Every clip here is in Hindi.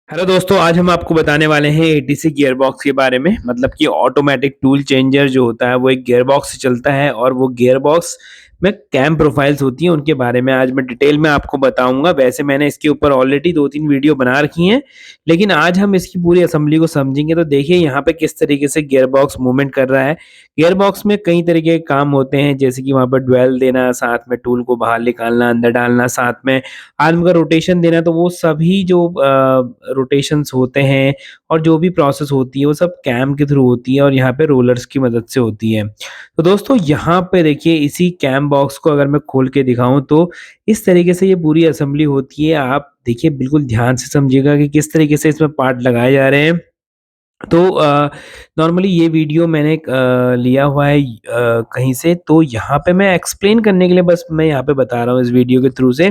हेलो दोस्तों, आज हम आपको बताने वाले हैं एटीसी गियर बॉक्स के बारे में। मतलब कि ऑटोमेटिक टूल चेंजर जो होता है वो एक गियर बॉक्स से चलता है और वो गियर बॉक्स में कैम प्रोफाइल्स होती हैं, उनके बारे में आज मैं डिटेल में आपको बताऊंगा। वैसे मैंने इसके ऊपर ऑलरेडी 2-3 वीडियो बना रखी हैं, लेकिन आज हम इसकी पूरी असेंबली को समझेंगे। तो देखिए यहाँ पे किस तरीके से गियर बॉक्स मूवमेंट कर रहा है। गियर बॉक्स में कई तरीके के काम होते हैं, जैसे कि वहाँ पर ड्वेल देना, साथ में टूल को बाहर निकालना, अंदर डालना, साथ में आर्म का रोटेशन देना। तो वो सभी जो रोटेशंस होते हैं और जो भी प्रोसेस होती है वो सब कैम के थ्रू होती है और यहाँ पे रोलर्स की मदद से होती है। तो दोस्तों यहाँ पे देखिए इसी कैम बॉक्स को अगर मैं खोल के दिखाऊँ तो इस तरीके से ये पूरी असेंबली होती है। आप देखिए बिल्कुल ध्यान से समझिएगा कि किस तरीके से इसमें पार्ट लगाए जा रहे हैं। तो नॉर्मली ये वीडियो मैंने लिया हुआ है कहीं से, तो यहाँ पे मैं एक्सप्लेन करने के लिए बस मैं यहाँ पे बता रहा हूँ इस वीडियो के थ्रू से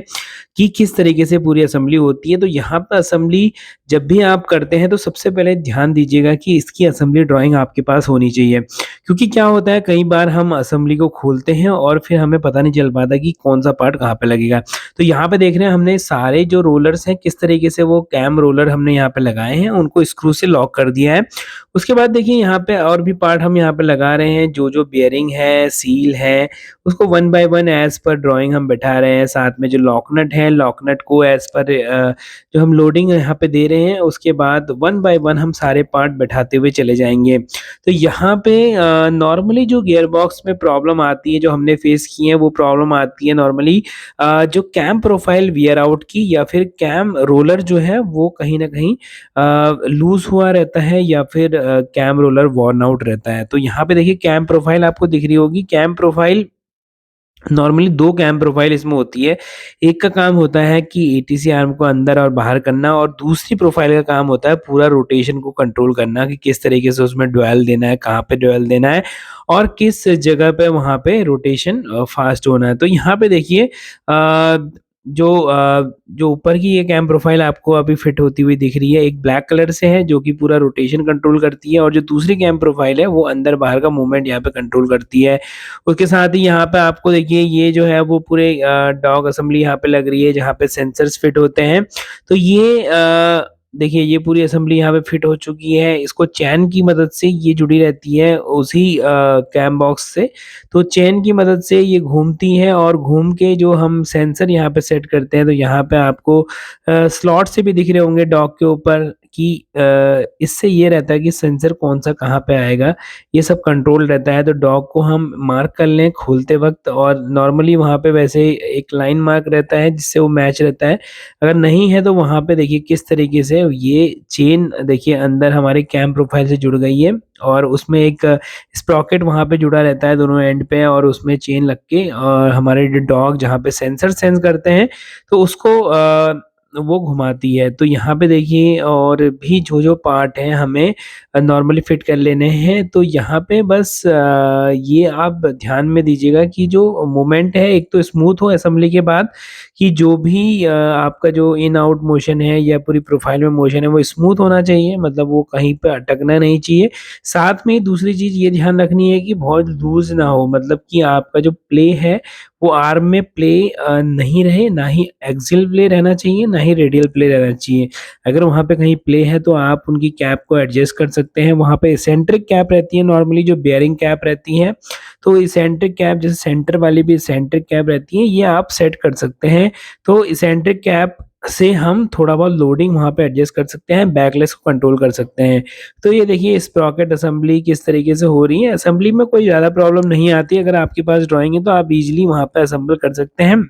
कि किस तरीके से पूरी असेंबली होती है। तो यहाँ पे असेंबली जब भी आप करते हैं तो सबसे पहले ध्यान दीजिएगा कि इसकी असेंबली ड्राइंग आपके पास होनी चाहिए। क्योंकि क्या होता है, कई बार हम असेंबली को खोलते हैं और फिर हमें पता नहीं चल पाता कि कौन सा पार्ट कहाँ पे लगेगा। तो यहाँ पे देख रहे हैं हमने सारे जो रोलर्स हैं किस तरीके से वो कैम रोलर हमने यहाँ पे लगाए हैं, उनको स्क्रू से लॉक कर दिया है। उसके बाद देखिए यहाँ पे और भी पार्ट हम यहाँ पे लगा रहे हैं, जो बेयरिंग है, सील है, उसको one by one as per drawing हम बैठा रहे हैं। साथ में जो लॉक नट है, लॉक नट को एज़ पर जो हम लोडिंग यहाँ पे दे रहे हैं, उसके बाद वन बाय वन हम सारे पार्ट बैठाते हुए चले जाएँगे। तो यहाँ पे नॉर्मली जो गियर बॉक्स में प्रॉब्लम आती है, जो हमने फेस की है, वो प्रॉब्लम आती है नॉर्मली जो कैम प्रोफाइल वियर आउट की या फिर कैम रोलर जो है वो कहीं न कहीं लूज़ हुआ रहता है या फिर कैम रोलर वॉर्न आउट रहता है। तो यहाँ पे देखिए कैम प्रोफाइल आपको दिख रही होगी। Cam profile normally 2 cam profile इसमें होती है। एक का काम होता है कि एटीसी आर्म को अंदर और बाहर करना, और दूसरी प्रोफाइल का काम होता है पूरा रोटेशन को कंट्रोल करना कि किस तरीके से उसमें ड्वेल देना है, कहाँ पे ड्वेल देना है और किस जगह पे वहाँ पे रोटेशन फ़ास्ट होना है। तो यहाँ पे देखिए जो ऊपर की ये कैम प्रोफाइल आपको अभी फिट होती हुई दिख रही है, एक ब्लैक कलर से है जो कि पूरा रोटेशन कंट्रोल करती है, और जो दूसरी कैम प्रोफाइल है वो अंदर-बाहर का मूवमेंट यहाँ पे कंट्रोल करती है। उसके साथ ही यहाँ पे आपको देखिए ये जो है वो पूरे डॉग असेंबली यहाँ पे लग रही है, जहाँ पे सेंसर्स फिट होते हैं। तो ये देखिए ये पूरी असेंबली यहाँ पे फिट हो चुकी है। इसको चैन की मदद से ये जुड़ी रहती है उसी कैम बॉक्स से। तो चेन की मदद से ये घूमती हैं और घूम के जो हम सेंसर यहाँ पे सेट करते हैं, तो यहाँ पे आपको स्लॉट से भी दिख रहे होंगे डॉग के ऊपर कि इससे ये रहता है कि सेंसर कौन-सा कहाँ पे आएगा, ये सब कंट्रोल रहता है। तो डॉग को हम मार्क कर लें खोलते वक़्त, और नॉर्मली वहाँ पे वैसे एक लाइन मार्क रहता है जिससे वो मैच रहता है। अगर नहीं है तो वहाँ पे देखिए किस तरीके से ये चेन देखिए अंदर हमारे कैम प्रोफाइल से जुड़ गई है, और उसमें एक स्प्रॉकेट वहाँ पे जुड़ा रहता है दोनों एंड पे, और उसमें चेन लग के और हमारे जो डॉग जहाँ पे सेंसर सेंस करते हैं तो उसको वो घुमाती है। तो यहाँ पे देखिए और भी जो पार्ट हैं हमें नॉर्मली फिट कर लेने हैं। तो यहाँ पे बस ये आप ध्यान में दीजिएगा कि जो मूवमेंट है एक तो स्मूथ हो असेंबली के बाद, कि जो भी आपका जो इन आउट मोशन है या पूरी प्रोफाइल में मोशन है वो स्मूथ होना चाहिए, मतलब वो कहीं पे अटकना नहीं चाहिए। साथ में दूसरी चीज़ ये ध्यान रखनी है कि बहुत लूज़ ना हो, मतलब कि आपका जो प्ले है वो आर्म में प्ले नहीं रहे, ना ही एक्सियल प्ले रहना चाहिए, ना ही रेडियल प्ले रहना चाहिए। अगर वहाँ पे कहीं प्ले है तो आप उनकी कैप को एडजस्ट कर सकते हैं। वहाँ पे एसेंट्रिक कैप रहती है नॉर्मली, जो बेयरिंग कैप रहती हैं, तो एसेंट्रिक कैप जैसे सेंटर वाली भी एसेंट्रिक कैप रहती है, ये आप सेट कर सकते हैं। तो एसेंट्रिक कैप से हम थोड़ा बहुत लोडिंग वहाँ पे एडजस्ट कर सकते हैं, बैकलेस को कंट्रोल कर सकते हैं। तो ये देखिए स्प्रॉकेट असेंबली किस तरीके से हो रही है। असेंबली में कोई ज़्यादा प्रॉब्लम नहीं आती है, अगर आपके पास ड्राइंग है तो आप इज़िली वहाँ पे असेंबल कर सकते हैं।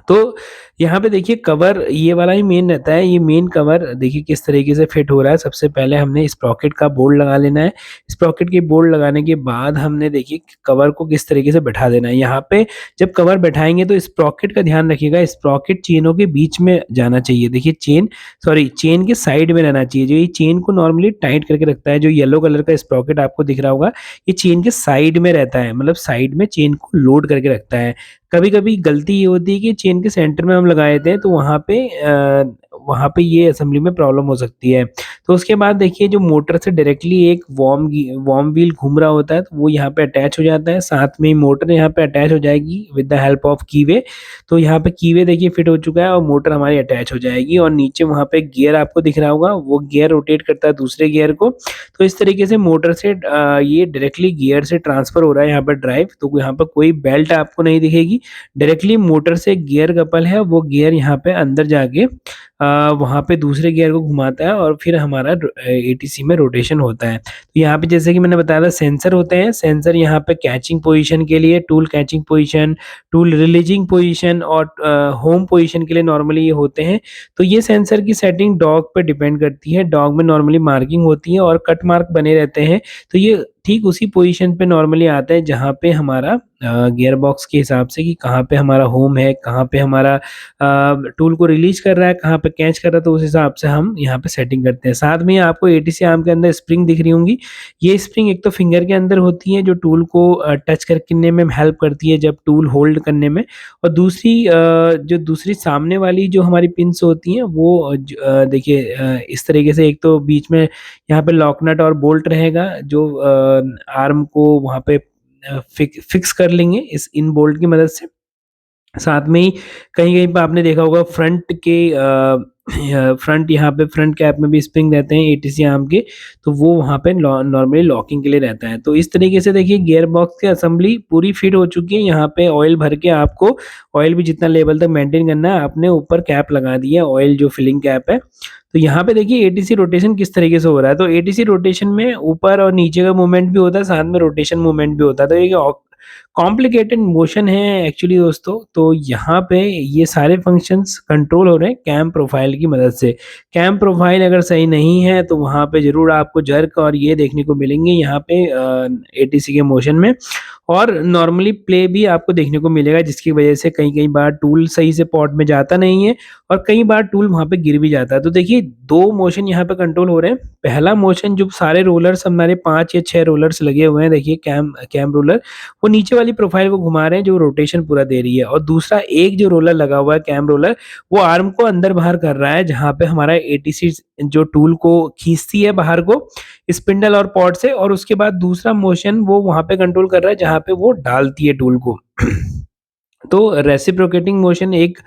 तो यहाँ पे देखिए कवर ये वाला ही मेन रहता है। ये मेन कवर देखिए किस तरीके से फिट हो रहा है। सबसे पहले हमने स्प्रॉकेट का बोल्ट लगा लेना है। स्प्रॉकेट के बोल्ट लगाने के बाद हमने देखिए कवर को किस तरीके से बैठा देना है। यहाँ पे जब कवर बैठाएँगे तो स्प्रॉकेट का ध्यान रखिएगा, स्प्रॉकेट चेनों के बीच में जाना चाहिए। देखिए चेन के साइड में रहना चाहिए। जो ये चेन को नॉर्मली टाइट करके रखता है, जो येलो कलर का स्प्रॉकेट आपको दिख रहा होगा, ये चेन के साइड में रहता है, मतलब साइड में चेन को लोड करके रखता है। कभी-कभी गलती ये होती है कि चेन के सेंटर में हम लगाए थे तो वहाँ पे वहाँ पे ये असेंबली में प्रॉब्लम हो सकती है। तो उसके बाद देखिए जो मोटर से डायरेक्टली एक वार्म व्हील घूम रहा होता है, तो वो यहाँ पे अटैच हो जाता है, साथ में ही मोटर यहाँ पे अटैच हो जाएगी विद द हेल्प ऑफ कीवे। तो यहाँ पे कीवे देखिए फिट हो चुका है और मोटर हमारी अटैच हो जाएगी, और नीचे वहाँ पे गियर आपको दिख रहा होगा, वो गियर रोटेट करता है दूसरे गियर को। तो इस तरीके से मोटर से ये डायरेक्टली गियर से ट्रांसफर हो रहा है यहाँ पर ड्राइव। तो यहाँ पर कोई बेल्ट आपको नहीं दिखेगी, डायरेक्टली मोटर से गियर कपल है, वो गियर यहाँ पे अंदर जाके वहाँ पे दूसरे गियर को घुमाता है और फिर हमारा एटीसी में रोटेशन होता है। तो यहाँ पे जैसे कि मैंने बताया था सेंसर होते हैं, सेंसर यहाँ पे कैचिंग पोजीशन के लिए, tool catching position, tool releasing position और होम पोजीशन के लिए नॉर्मली ये होते हैं। तो ये सेंसर की सेटिंग डॉग पे डिपेंड करती है, डॉग में नॉर्मली मार्किंग होती है और कट मार्क बने रहते हैं। तो ये ठीक उसी पोजीशन पे नॉर्मली आता है जहाँ पे हमारा गियर बॉक्स के हिसाब से कि कहाँ पे हमारा होम है, कहाँ पे हमारा टूल को रिलीज कर रहा है, कहाँ पे कैच कर रहा है, तो उस हिसाब से हम यहाँ पे सेटिंग करते हैं। साथ में आपको एटीसी आर्म के अंदर स्प्रिंग दिख रही होंगी। ये स्प्रिंग एक तो फिंगर के अंदर होती है जो टूल को टच करने में हेल्प करती है जब टूल होल्ड करने में, और दूसरी जो दूसरी सामने वाली जो हमारी पिन्स होती हैं वो देखिए इस तरीके से, एक तो बीच में यहाँ पे लॉक नट और बोल्ट रहेगा जो आर्म को वहाँ पे फिक्स कर लेंगे इस इन बोल्ट की मदद से। साथ में ही कहीं-कहीं पे आपने देखा होगा फ्रंट के फ्रंट यहाँ पे फ्रंट कैप में भी स्प्रिंग रहते हैं एटीसी आर्म के, तो वो वहाँ पे नॉर्मली लॉकिंग के लिए रहता है। तो इस तरीके से देखिए गियर बॉक्स की असेंबली पूरी फिट हो चुकी है। यहाँ पे ऑयल भर के आपको ऑयल भी जितना लेवल तक मेंटेन करना है, आपने ऊपर कैप लगा दी है, ऑयल जो फिलिंग कैप है। तो यहाँ पे देखिए एटीसी रोटेशन किस तरीके से हो रहा है। तो एटीसी रोटेशन में ऊपर और नीचे का मूवमेंट भी होता है, साथ में रोटेशन मूवमेंट भी होता है। तो ये कॉम्प्लिकेटेड मोशन है एक्चुअली दोस्तों। तो यहाँ पे ये सारे फंक्शंस कंट्रोल हो रहे हैं कैम प्रोफाइल की मदद से। कैम प्रोफाइल अगर सही नहीं है तो वहाँ पे ज़रूर आपको जर्क और ये देखने को मिलेंगे यहाँ पे एटीसी के मोशन में, और नॉर्मली प्ले भी आपको देखने को मिलेगा, जिसकी वजह से कई-कई बार टूल सही से पॉट में जाता नहीं है और कई बार टूल वहाँ पे गिर भी जाता है। तो देखिए 2 मोशन यहाँ पे कंट्रोल हो रहे हैं। पहला मोशन जो सारे रोलर्स हमारे 5 या 6 रोलर्स लगे हुए हैं, देखिए कैम कैम रोलर, वो नीचे वाली प्रोफाइल को घुमा रहे हैं जो रोटेशन पूरा दे रही है, और दूसरा एक जो रोलर लगा हुआ है कैम रोलर, वो आर्म को अंदर बाहर कर रहा है जहाँ पे हमारा एटीसी जो टूल को खींचती है बाहर को स्पिंडल और पॉड से, और उसके बाद दूसरा मोशन वो वहाँ पे कंट्रोल कर रहा है जहाँ पे वो डालती है टूल को। तो रेसिप्रोकेटिंग मोशन एक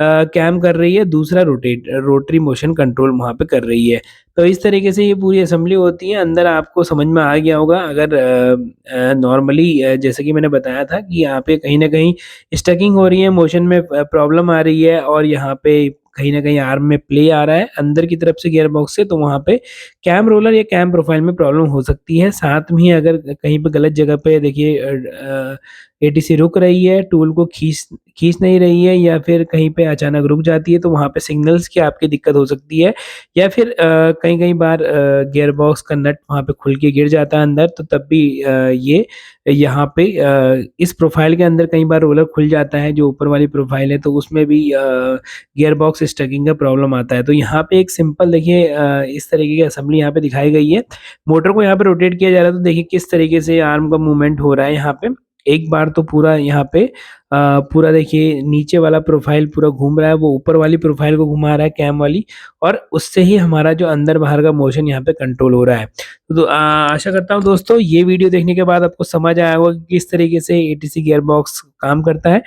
कैम कर रही है, दूसरा रोटरी मोशन कंट्रोल वहाँ पे कर रही है। तो इस तरीके से ये पूरी असेंबली होती है। अंदर आपको समझ में आ गया होगा। अगर नॉर्मली जैसे कि मैंने बताया था कि यहाँ पे कहीं न कहीं स्टकिंग हो रही है, मोशन में प्रॉब्लम आ रही है, और यहाँ पे कहीं न कहीं आर्म में प्ले आ रहा है अंदर की तरफ से गियर बॉक्स से, तो वहाँ पे कैम रोलर या कैम प्रोफाइल में प्रॉब्लम हो सकती है। साथ में ही अगर कहीं पे गलत जगह पे देखिए एटीसी रुक रही है, टूल को खींच खींच नहीं रही है, या फिर कहीं पे अचानक रुक जाती है, तो वहाँ पे सिग्नल्स की आपकी दिक्कत हो सकती है, या फिर कई-कई बार गियर बॉक्स का नट वहाँ पे खुल के गिर जाता है अंदर, तो तब भी ये यहाँ पे इस प्रोफ़ाइल के अंदर कई बार रोलर खुल जाता है, जो ऊपर वाली प्रोफ़ाइल है, तो उसमें भी गियर बॉक्स स्टकिंग का प्रॉब्लम आता है। तो यहाँ पे एक सिंपल देखिए इस तरीके की असेंबली यहाँ पे दिखाई गई है। मोटर को यहाँ पे रोटेट किया जा रहा है, तो देखिए किस तरीके से आर्म का मूवमेंट हो रहा है यहाँ पे। एक बार तो पूरा यहाँ पे पूरा देखिए नीचे वाला प्रोफ़ाइल पूरा घूम रहा है, वो ऊपर वाली प्रोफ़ाइल को घुमा रहा है कैम वाली, और उससे ही हमारा जो अंदर-बाहर का मोशन यहाँ पे कंट्रोल हो रहा है। तो आशा करता हूँ दोस्तों ये वीडियो देखने के बाद आपको समझ आया होगा कि किस तरीके से एटीसी गियर बॉक्स काम करता है।